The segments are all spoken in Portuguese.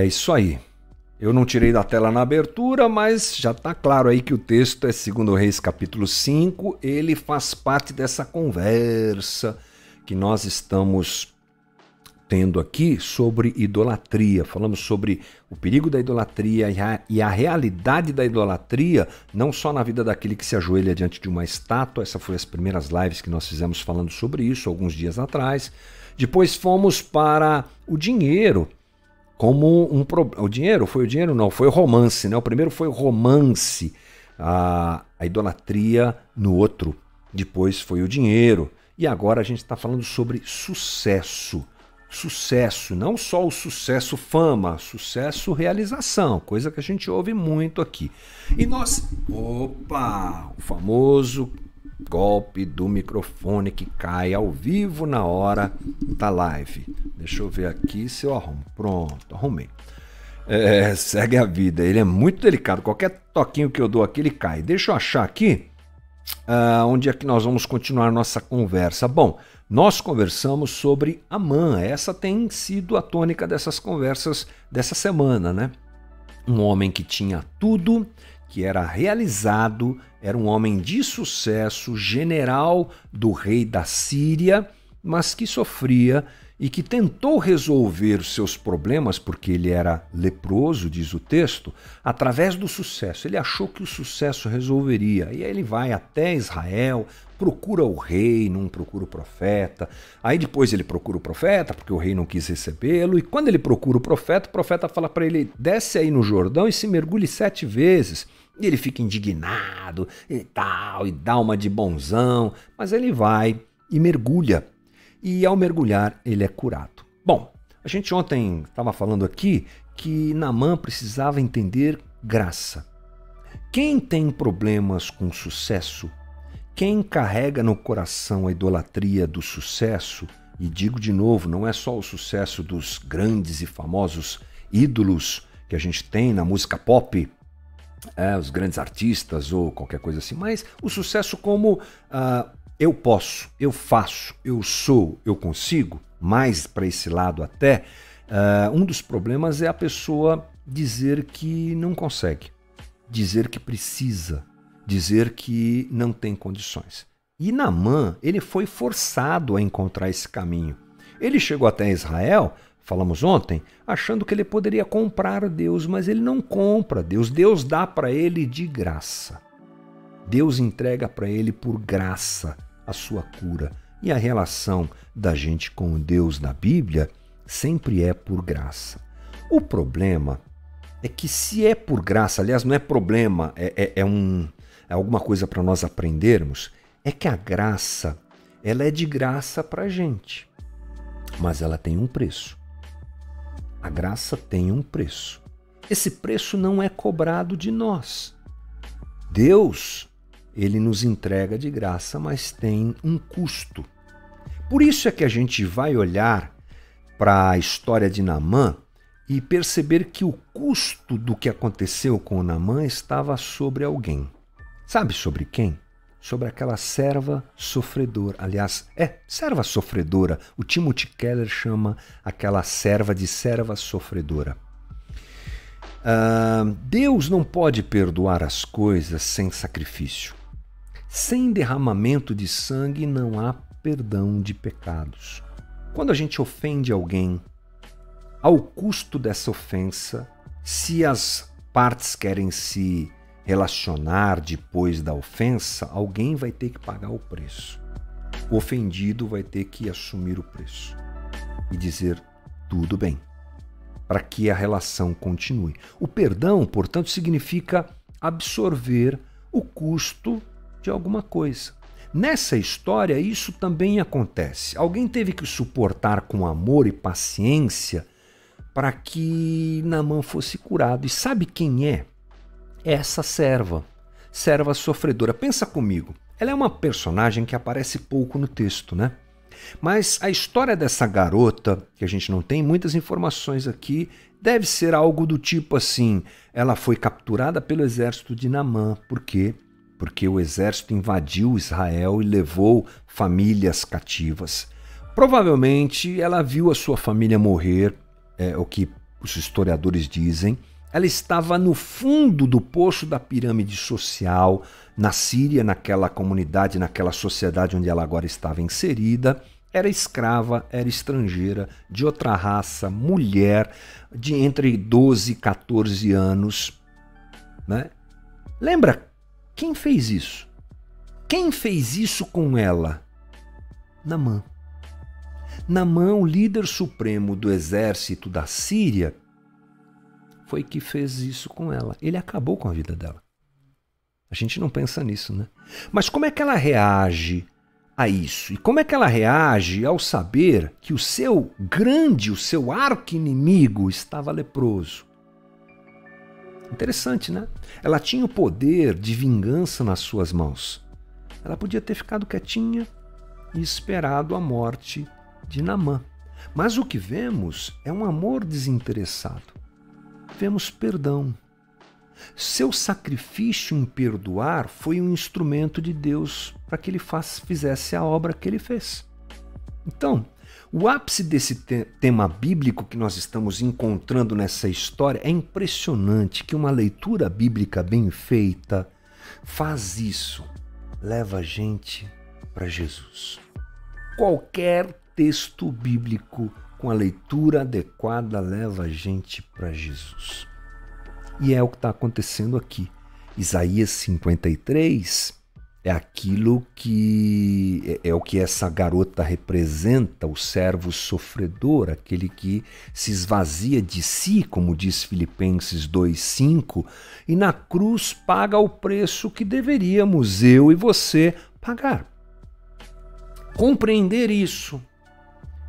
É isso aí. Eu não tirei da tela na abertura, mas já está claro aí que o texto é 2 Reis capítulo 5. Ele faz parte dessa conversa que nós estamos tendo aqui sobre idolatria. Falamos sobre o perigo da idolatria e a realidade da idolatria, não só na vida daquele que se ajoelha diante de uma estátua. Essa foi as primeiras lives que nós fizemos falando sobre isso, alguns dias atrás. Depois fomos para o dinheiro. Como o dinheiro? Foi o dinheiro? Não, foi o romance, né? O primeiro foi o romance, a idolatria no outro. Depois foi o dinheiro. E agora a gente está falando sobre sucesso. Sucesso, não só o sucesso fama, sucesso realização, coisa que a gente ouve muito aqui. E nós, opa, o famoso golpe do microfone que cai ao vivo na hora da live. Deixa eu ver aqui se eu arrumo. Pronto, arrumei. Segue a vida, ele é muito delicado, qualquer toquinho que eu dou aqui ele cai. Deixa eu achar aqui onde é que nós vamos continuar nossa conversa. Bom, nós conversamos sobre Amã. Essa tem sido a tônica dessas conversas dessa semana, né? Um homem que tinha tudo, que era realizado, era um homem de sucesso, general do rei da Síria, mas que sofria e que tentou resolver os seus problemas, porque ele era leproso, diz o texto, através do sucesso. Ele achou que o sucesso resolveria. E aí ele vai até Israel, procura o rei, não procura o profeta. Aí depois ele procura o profeta, porque o rei não quis recebê-lo. E quando ele procura o profeta fala para ele, desce aí no Jordão e se mergulhe 7 vezes. E ele fica indignado e tal, e dá uma de bonzão. Mas ele vai e mergulha. E ao mergulhar, ele é curado. Bom, a gente ontem estava falando aqui que Naamã precisava entender graça. Quem tem problemas com sucesso, quem carrega no coração a idolatria do sucesso, e digo de novo, não é só o sucesso dos grandes e famosos ídolos que a gente tem na música pop, os grandes artistas ou qualquer coisa assim, mas o sucesso como eu posso, eu faço, eu sou, eu consigo, mais para esse lado até, um dos problemas é a pessoa dizer que não consegue, dizer que precisa, dizer que não tem condições. E Naamã, ele foi forçado a encontrar esse caminho. Ele chegou até Israel, falamos ontem, achando que ele poderia comprar Deus, mas ele não compra Deus. Deus dá para ele de graça. Deus entrega para ele por graça a sua cura. E a relação da gente com o Deus da Bíblia sempre é por graça. O problema é que se é por graça, aliás, não é problema, é alguma coisa para nós aprendermos, é que a graça, ela é de graça para a gente, mas ela tem um preço. A graça tem um preço. Esse preço não é cobrado de nós. Deus, ele nos entrega de graça, mas tem um custo. Por isso é que a gente vai olhar para a história de Naamã e perceber que o custo do que aconteceu com Naamã estava sobre alguém. Sabe sobre quem? Sobre aquela serva sofredora. Aliás, serva sofredora. O Timothy Keller chama aquela serva de serva sofredora. Deus não pode perdoar as coisas sem sacrifício. Sem derramamento de sangue não há perdão de pecados. Quando a gente ofende alguém, ao custo dessa ofensa, se as partes querem se relacionar depois da ofensa, alguém vai ter que pagar o preço. O ofendido vai ter que assumir o preço e dizer tudo bem, para que a relação continue. O perdão, portanto, significa absorver o custo de alguma coisa. Nessa história, isso também acontece. Alguém teve que suportar com amor e paciência para que Naamã fosse curado. E sabe quem é? Essa serva sofredora. Pensa comigo, ela é uma personagem que aparece pouco no texto, né? Mas a história dessa garota, que a gente não tem muitas informações aqui, deve ser algo do tipo assim, ela foi capturada pelo exército de Naamã. Por quê? Porque o exército invadiu Israel e levou famílias cativas. Provavelmente ela viu a sua família morrer, o que os historiadores dizem, ela estava no fundo do poço da pirâmide social, na Síria, naquela comunidade, naquela sociedade onde ela agora estava inserida. Era escrava, era estrangeira, de outra raça, mulher, de entre 12 e 14 anos. Né? Lembra, quem fez isso? Quem fez isso com ela? Naamã. Naamã, o líder supremo do exército da Síria, foi que fez isso com ela. Ele acabou com a vida dela. A gente não pensa nisso, né? Mas como é que ela reage a isso? E como é que ela reage ao saber que o seu arqui-inimigo estava leproso? Interessante, né? Ela tinha o poder de vingança nas suas mãos. Ela podia ter ficado quietinha e esperado a morte de Naamã. Mas o que vemos é um amor desinteressado. Vemos perdão. Seu sacrifício em perdoar foi um instrumento de Deus para que ele fizesse a obra que ele fez. Então, o ápice desse tema bíblico que nós estamos encontrando nessa história é impressionante que uma leitura bíblica bem feita faz isso, leva a gente para Jesus. Qualquer texto bíblico com a leitura adequada leva a gente para Jesus. E é o que está acontecendo aqui. Isaías 53 é aquilo que é o que essa garota representa, o servo sofredor, aquele que se esvazia de si, como diz Filipenses 2:5, e na cruz paga o preço que deveríamos eu e você pagar. Compreender isso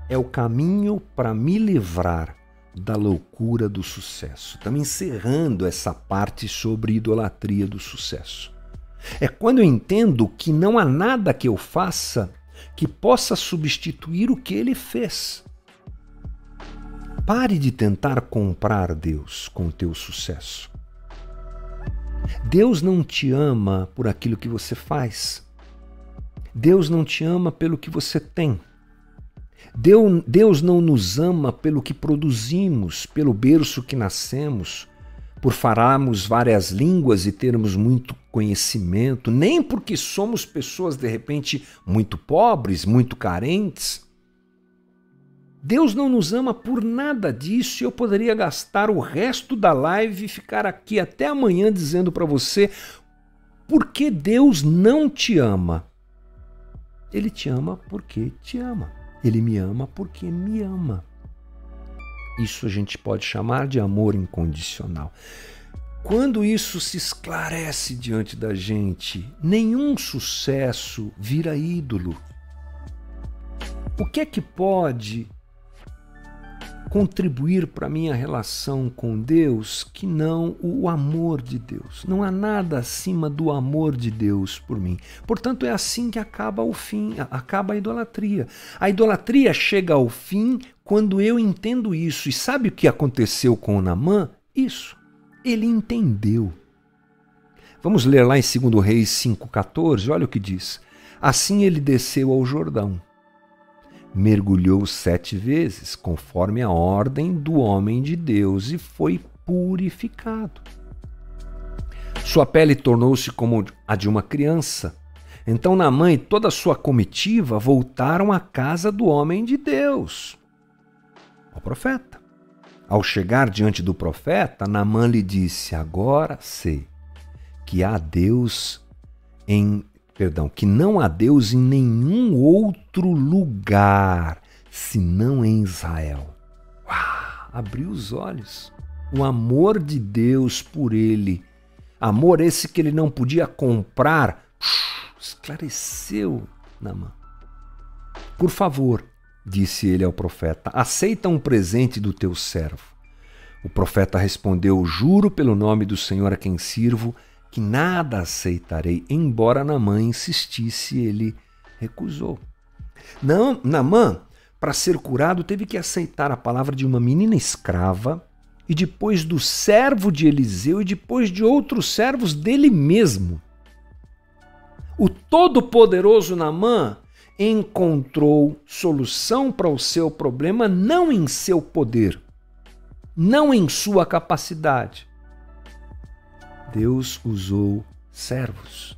é o caminho para me livrar da loucura do sucesso. Estamos encerrando essa parte sobre idolatria do sucesso. É quando eu entendo que não há nada que eu faça que possa substituir o que ele fez. Pare de tentar comprar Deus com o teu sucesso. Deus não te ama por aquilo que você faz. Deus não te ama pelo que você tem. Deus não nos ama pelo que produzimos, pelo berço que nascemos, por falarmos várias línguas e termos muito conhecimento, nem porque somos pessoas, de repente, muito pobres, muito carentes. Deus não nos ama por nada disso e eu poderia gastar o resto da live e ficar aqui até amanhã dizendo para você por que Deus não te ama. Ele te ama porque te ama. Ele me ama porque me ama. Isso a gente pode chamar de amor incondicional. Quando isso se esclarece diante da gente, nenhum sucesso vira ídolo. O que é que pode contribuir para a minha relação com Deus que não o amor de Deus? Não há nada acima do amor de Deus por mim. Portanto, é assim que acaba o fim, acaba a idolatria. A idolatria chega ao fim quando eu entendo isso. E sabe o que aconteceu com Naamã? Isso. Ele entendeu. Vamos ler lá em 2 Reis 5,14, olha o que diz. Assim ele desceu ao Jordão, mergulhou 7 vezes, conforme a ordem do homem de Deus, e foi purificado. Sua pele tornou-se como a de uma criança. Então Naamã e toda a sua comitiva voltaram à casa do homem de Deus, ao profeta. Ao chegar diante do profeta, Naamã lhe disse: agora sei que que não há Deus em nenhum outro lugar, senão em Israel. Uau, abriu os olhos. O amor de Deus por ele, amor esse que ele não podia comprar, esclareceu Naamã. Por favor, disse ele ao profeta, aceita um presente do teu servo. O profeta respondeu: juro pelo nome do Senhor a quem sirvo, que nada aceitarei. Embora Naamã insistisse, ele recusou. Naamã, para ser curado, teve que aceitar a palavra de uma menina escrava, e depois do servo de Eliseu, e depois de outros servos dele mesmo. O todo-poderoso Naamã encontrou solução para o seu problema não em seu poder, não em sua capacidade. Deus usou servos,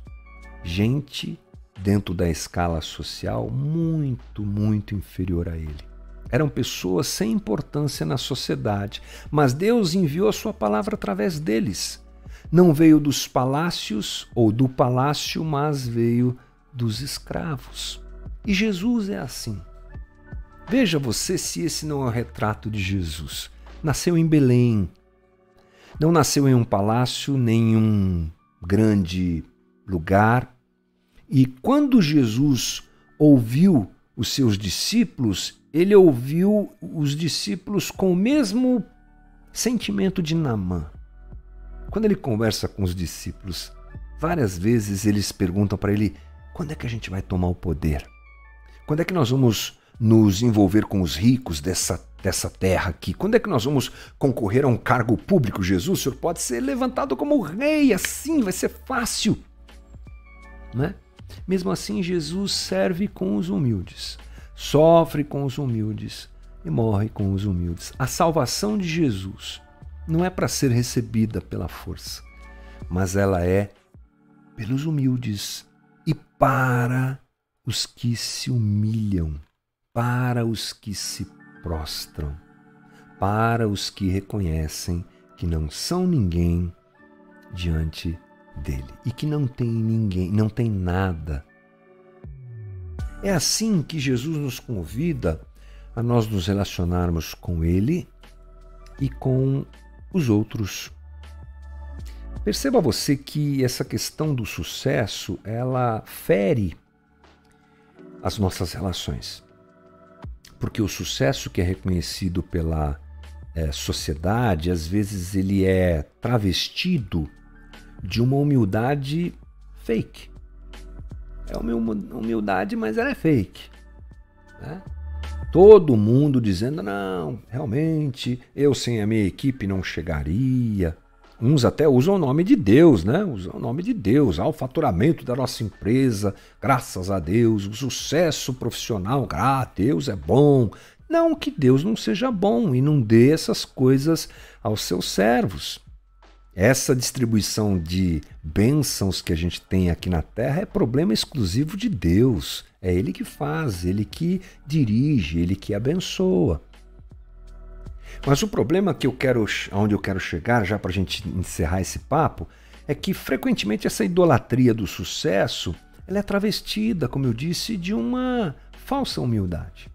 gente dentro da escala social muito, muito inferior a ele. Eram pessoas sem importância na sociedade, mas Deus enviou a sua palavra através deles. Não veio dos palácios ou do palácio, mas veio dos escravos. E Jesus é assim. Veja você se esse não é o retrato de Jesus. Nasceu em Belém. Não nasceu em um palácio, nem em um grande lugar. E quando Jesus ouviu os seus discípulos, ele ouviu os discípulos com o mesmo sentimento de Naamã. Quando ele conversa com os discípulos, várias vezes eles perguntam para ele: quando é que a gente vai tomar o poder? Quando é que nós vamos nos envolver com os ricos dessa terra aqui? Quando é que nós vamos concorrer a um cargo público? Jesus, o senhor pode ser levantado como rei, assim vai ser fácil. Né? Mesmo assim, Jesus serve com os humildes, sofre com os humildes e morre com os humildes. A salvação de Jesus não é para ser recebida pela força, mas ela é pelos humildes e para os que se humilham, para os que se prostram, para os que reconhecem que não são ninguém diante dele e que não tem ninguém, não tem nada. É assim que Jesus nos convida a nós nos relacionarmos com ele e com os outros. Perceba você que essa questão do sucesso, ela fere as nossas relações. Porque o sucesso que é reconhecido pela sociedade, às vezes ele é travestido de uma humildade fake. É uma humildade, mas ela é fake. Né? Todo mundo dizendo, não, realmente, eu sem a minha equipe não chegaria. Uns até usam o nome de Deus, né? Usam o nome de Deus. O faturamento da nossa empresa, graças a Deus. O sucesso profissional, Deus é bom. Não que Deus não seja bom e não dê essas coisas aos seus servos. Essa distribuição de bênçãos que a gente tem aqui na Terra é problema exclusivo de Deus. É Ele que faz, Ele que dirige, Ele que abençoa. Mas o problema onde eu quero chegar, já para a gente encerrar esse papo, é que frequentemente essa idolatria do sucesso ela é travestida, como eu disse, de uma falsa humildade.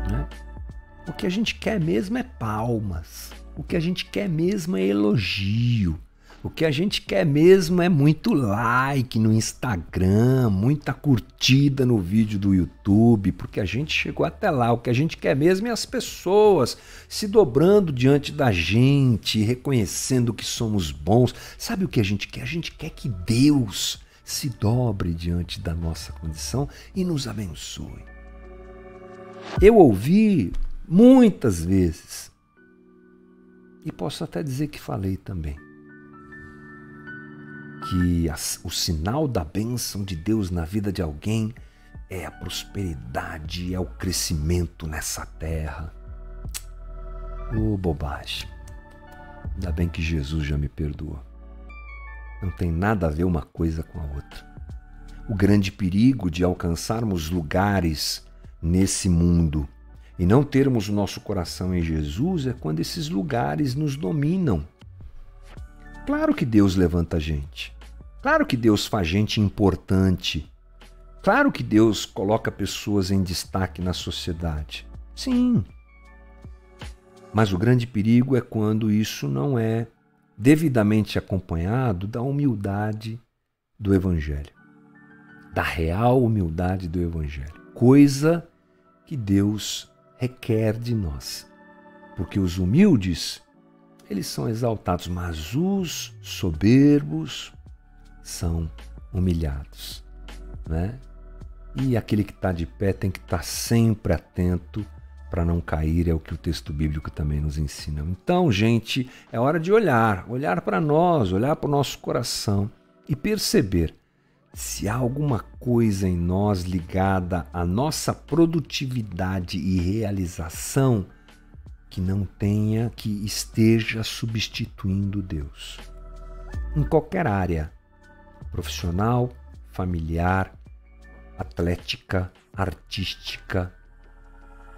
Né? O que a gente quer mesmo é palmas. O que a gente quer mesmo é elogio. O que a gente quer mesmo é muito like no Instagram, muita curtida no vídeo do YouTube, porque a gente chegou até lá. O que a gente quer mesmo é as pessoas se dobrando diante da gente, reconhecendo que somos bons. Sabe o que a gente quer? A gente quer que Deus se dobre diante da nossa condição e nos abençoe. Eu ouvi muitas vezes, e posso até dizer que falei também, que o sinal da bênção de Deus na vida de alguém é a prosperidade, é o crescimento nessa terra. Bobagem. Ainda bem que Jesus já me perdoou. Não tem nada a ver uma coisa com a outra. O grande perigo de alcançarmos lugares nesse mundo e não termos o nosso coração em Jesus é quando esses lugares nos dominam. Claro que Deus levanta gente. Claro que Deus faz gente importante. Claro que Deus coloca pessoas em destaque na sociedade. Sim. Mas o grande perigo é quando isso não é devidamente acompanhado da humildade do Evangelho. Da real humildade do Evangelho. Coisa que Deus requer de nós. Porque os humildes, eles são exaltados, mas os soberbos são humilhados, né? E aquele que está de pé tem que estar sempre atento para não cair, é o que o texto bíblico também nos ensina. Então, gente, é hora de olhar para nós, olhar para o nosso coração e perceber se há alguma coisa em nós ligada à nossa produtividade e realização que não tenha, que esteja substituindo Deus. Em qualquer área, profissional, familiar, atlética, artística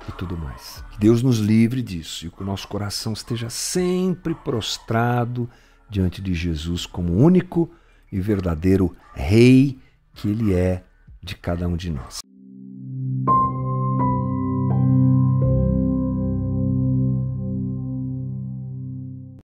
e tudo mais. Que Deus nos livre disso e que o nosso coração esteja sempre prostrado diante de Jesus como único e verdadeiro Rei que Ele é de cada um de nós.